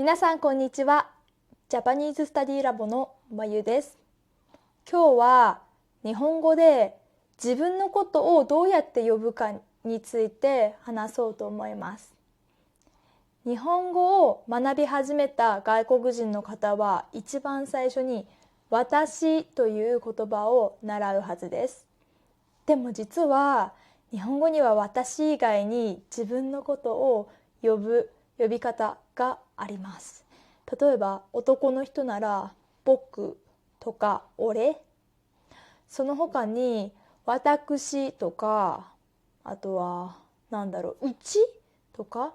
皆さんこんにちは。ジャパニーズスタディラボのまゆです。今日は日本語で自分のことをどうやって呼ぶかについて話そうと思います。日本語を学び始めた外国人の方は一番最初に私という言葉を習うはずです。でも実は日本語には私以外に自分のことを呼び方があります。例えば男の人なら僕とか俺、その他に私とか、あとはうちとか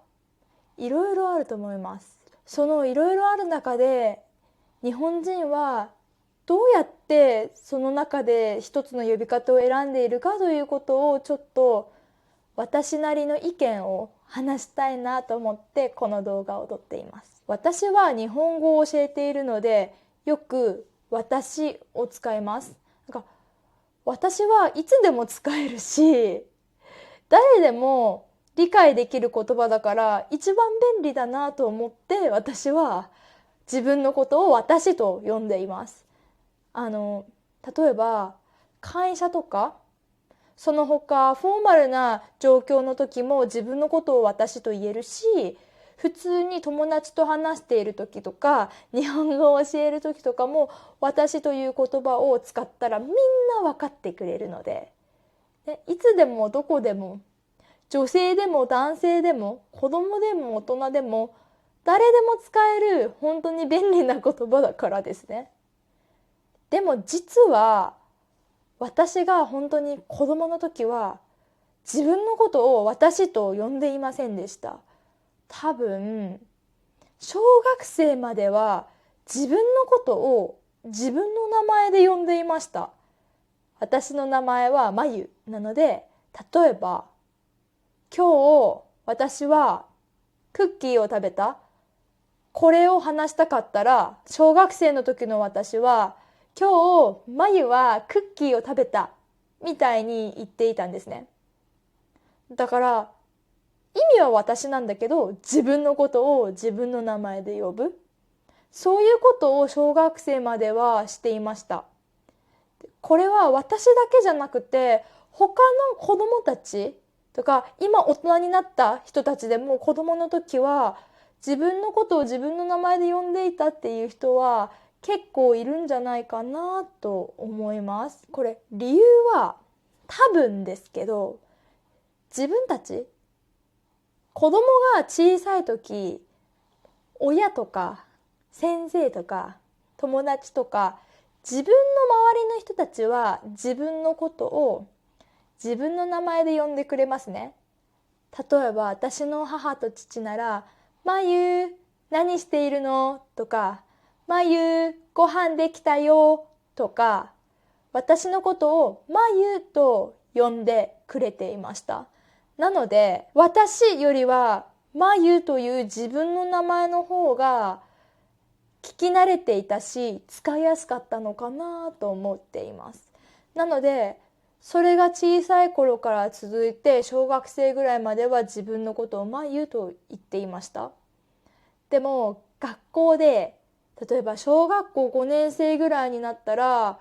いろいろあると思います。そのいろいろある中で日本人はどうやってその中で一つの呼び方を選んでいるかということをちょっと私なりの意見を話したいなと思ってこの動画を撮っています。私は日本語を教えているのでよく私を使います。私はいつでも使えるし、誰でも理解できる言葉だから一番便利だなと思って私は自分のことを私と呼んでいます。例えば会社とかその他フォーマルな状況の時も自分のことを私と言えるし、普通に友達と話している時とか日本語を教える時とかも私という言葉を使ったらみんな分かってくれるので、いつでもどこでも女性でも男性でも子供でも大人でも誰でも使える本当に便利な言葉だからですね。でも実は私が本当に子供の時は自分のことを私と呼んでいませんでした。多分小学生までは自分のことを自分の名前で呼んでいました。私の名前はまゆなので、例えば今日私はクッキーを食べた、これを話したかったら小学生の時の私は今日まゆはクッキーを食べたみたいに言っていたんですね。だから意味は私なんだけど自分のことを自分の名前で呼ぶ、そういうことを小学生まではしていました。これは私だけじゃなくて他の子供たちとか今大人になった人たちでも子供の時は自分のことを自分の名前で呼んでいたっていう人は結構いるんじゃないかなと思います。これ理由は多分ですけど、自分たち子供が小さい時、親とか先生とか友達とか自分の周りの人たちは自分のことを自分の名前で呼んでくれますね。例えば私の母と父ならまゆ何しているのとか、まゆご飯できたよとか、私のことをまゆと呼んでくれていました。なので私よりはまゆという自分の名前の方が聞き慣れていたし使いやすかったのかなと思っています。なのでそれが小さい頃から続いて小学生ぐらいまでは自分のことをまゆと言っていました。でも学校で例えば小学校5年生ぐらいになったら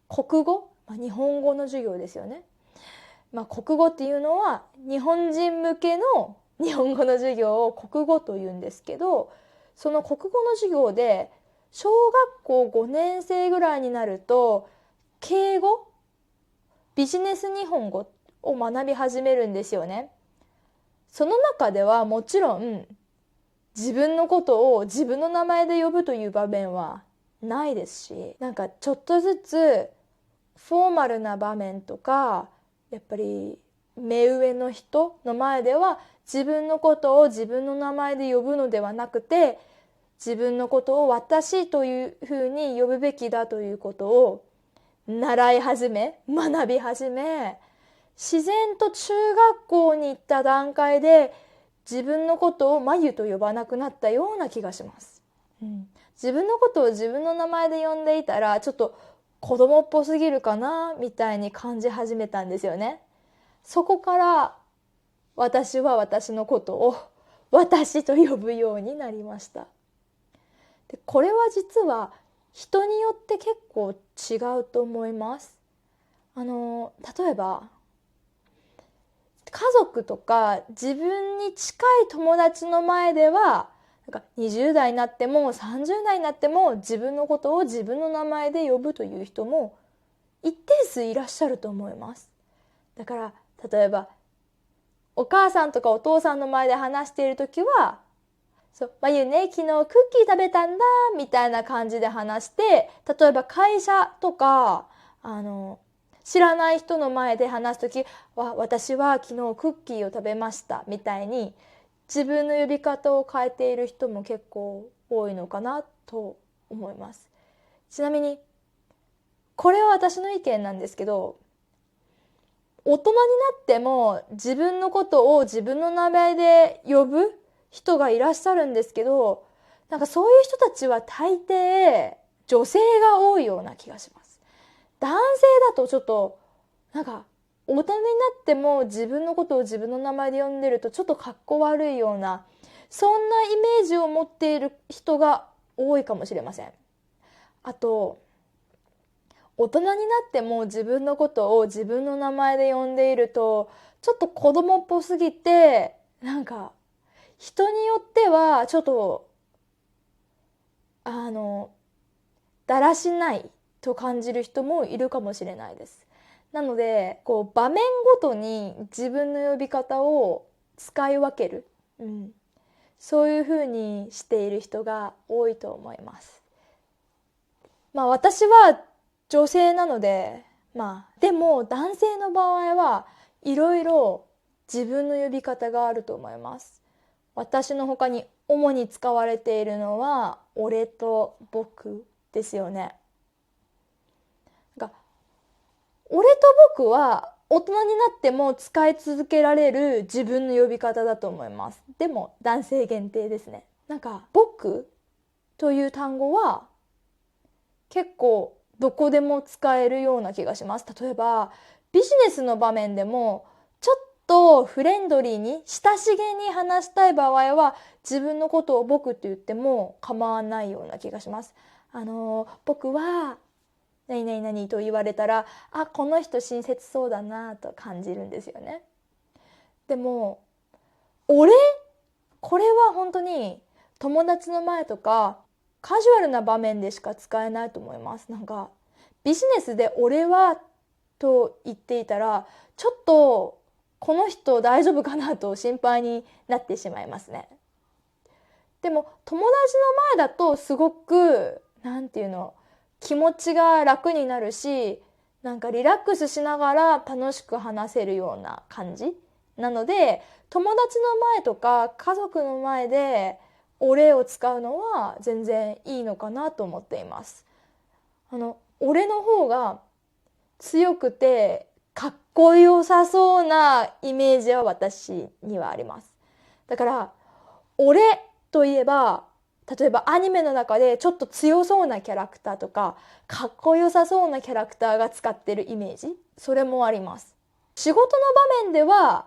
国語、日本語の授業ですよね。国語っていうのは日本人向けの日本語の授業を国語というんですけど、その国語の授業で小学校5年生ぐらいになると敬語、ビジネス日本語を学び始めるんですよね。その中ではもちろん自分のことを自分の名前で呼ぶという場面はないですし、ちょっとずつフォーマルな場面とかやっぱり目上の人の前では自分のことを自分の名前で呼ぶのではなくて、自分のことを私というふうに呼ぶべきだということを習い始め、学び始め、自然と中学校に行った段階で自分のことをまゆと呼ばなくなったような気がします。自分のことを自分の名前で呼んでいたらちょっと子供っぽすぎるかなみたいに感じ始めたんですよね。そこから私は私のことを私と呼ぶようになりました。で、これは実は人によって結構違うと思います。例えば家族とか自分に近い友達の前ではなんか20代になっても30代になっても自分のことを自分の名前で呼ぶという人も一定数いらっしゃると思います。だから例えばお母さんとかお父さんの前で話しているときはまゆね、昨日クッキー食べたんだみたいな感じで話して、例えば会社とか知らない人の前で話すときは、私は昨日クッキーを食べましたみたいに自分の呼び方を変えている人も結構多いのかなと思います。ちなみにこれは私の意見なんですけど、大人になっても自分のことを自分の名前で呼ぶ人がいらっしゃるんですけど、なんかそういう人たちは大抵女性が多いような気がします。男性だとちょっとなんか大人になっても自分のことを自分の名前で呼んでるとちょっとかっこ悪いような、そんなイメージを持っている人が多いかもしれません。あと大人になっても自分のことを自分の名前で呼んでいるとちょっと子供っぽすぎて、なんか人によってはちょっとだらしないと感じる人もいるかもしれないです。なので場面ごとに自分の呼び方を使い分ける、そういうふうにしている人が多いと思います。私は女性なので、でも男性の場合はいろいろ自分の呼び方があると思います。私の他に主に使われているのは俺と僕ですよね。俺と僕は大人になっても使い続けられる自分の呼び方だと思います。でも男性限定ですね。僕という単語は結構どこでも使えるような気がします。例えばビジネスの場面でもちょっとフレンドリーに親しげに話したい場合は自分のことを僕って言っても構わないような気がします。僕は何々何と言われたら、この人親切そうだなと感じるんですよね。でも俺、これは本当に友達の前とかカジュアルな場面でしか使えないと思います。ビジネスで俺はと言っていたらちょっとこの人大丈夫かなと心配になってしまいますね。でも友達の前だとすごく気持ちが楽になるし、リラックスしながら楽しく話せるような感じなので、友達の前とか家族の前で俺を使うのは全然いいのかなと思っています。俺の方が強くてかっこよさそうなイメージは私にはあります。だから俺といえば、例えばアニメの中でちょっと強そうなキャラクターとかかっこよさそうなキャラクターが使ってるイメージ、それもあります。仕事の場面では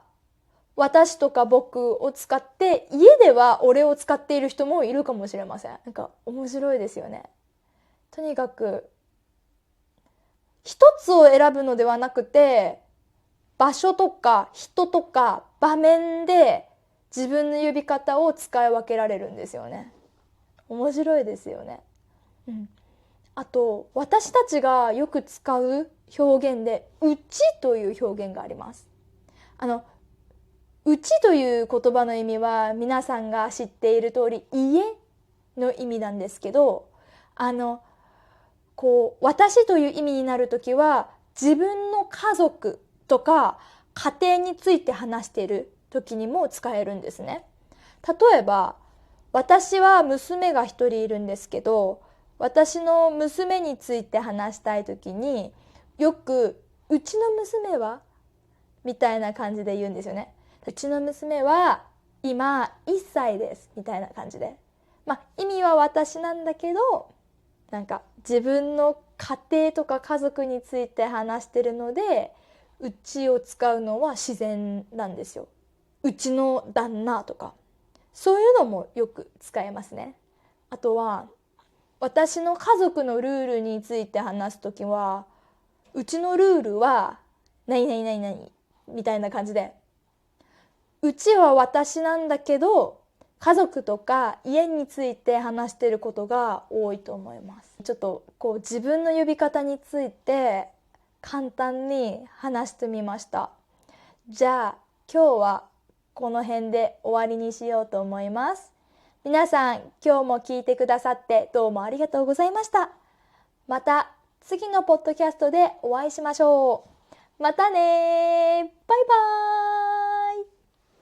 私とか僕を使って、家では俺を使っている人もいるかもしれません。面白いですよね。とにかく一つを選ぶのではなくて、場所とか人とか場面で自分の呼び方を使い分けられるんですよね。面白いですよね。あと私たちがよく使う表現でうちという表現があります。うちという言葉の意味は皆さんが知っている通り家の意味なんですけど、私という意味になるときは自分の家族とか家庭について話している時にも使えるんですね。例えば私は娘が一人いるんですけど、私の娘について話したい時によくうちの娘はみたいな感じで言うんですよね。うちの娘は今1歳ですみたいな感じで、意味は私なんだけど、自分の家庭とか家族について話してるのでうちを使うのは自然なんですよ。うちの旦那とかそういうのもよく使えますね。あとは私の家族のルールについて話すときは、うちのルールは何々何々みたいな感じで、うちは私なんだけど、家族とか家について話してることが多いと思います。ちょっとこう自分の呼び方について簡単に話してみました。じゃあ今日はこの辺で終わりにしようと思います。皆さん今日も聞いてくださってどうもありがとうございました。また次のポッドキャストでお会いしましょう。またね。バイバーイ。